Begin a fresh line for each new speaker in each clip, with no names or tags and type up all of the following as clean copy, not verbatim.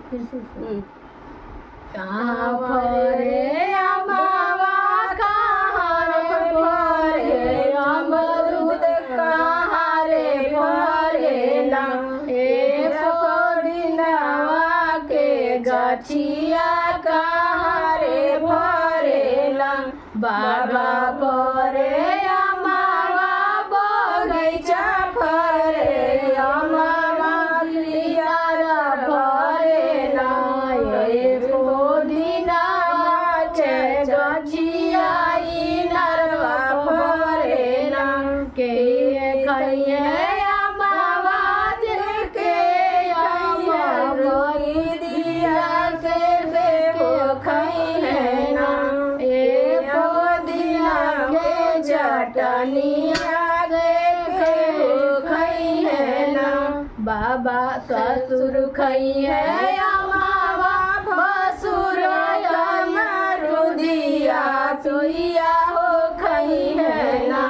फिर से
कहाँ फरे अमवा कहाँ रे फरे अमरूद कहाँ रे फरेला ए फरिनवा के गछिया कहाँ रे फरेला बाबा फरे अमवा बगैचा फरे अमवा लियार फरेला ए बाबा ससुर खई है अमावा भसुर मरुदिया सुइया हो खई है ना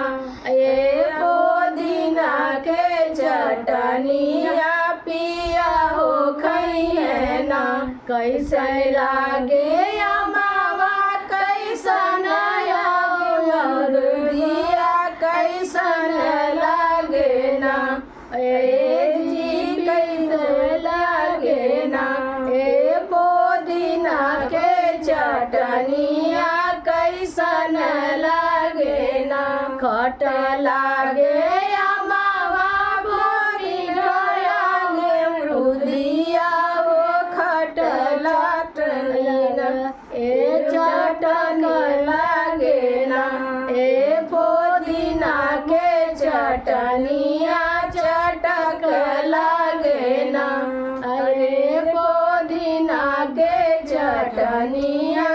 ए पुदीना के चटनिया पिया हो खई है ना कैसे लागे अमावा कैसन मरुदिया कैसन लागे ना चटनिया कैसन लागे ना खट लागे अमावा भरी लागे मरुदिया वो खट लाटना ए चटन लागे ना ए पुदीना के चटनिया चटक लागे ना अरे पुदीना के चटनिया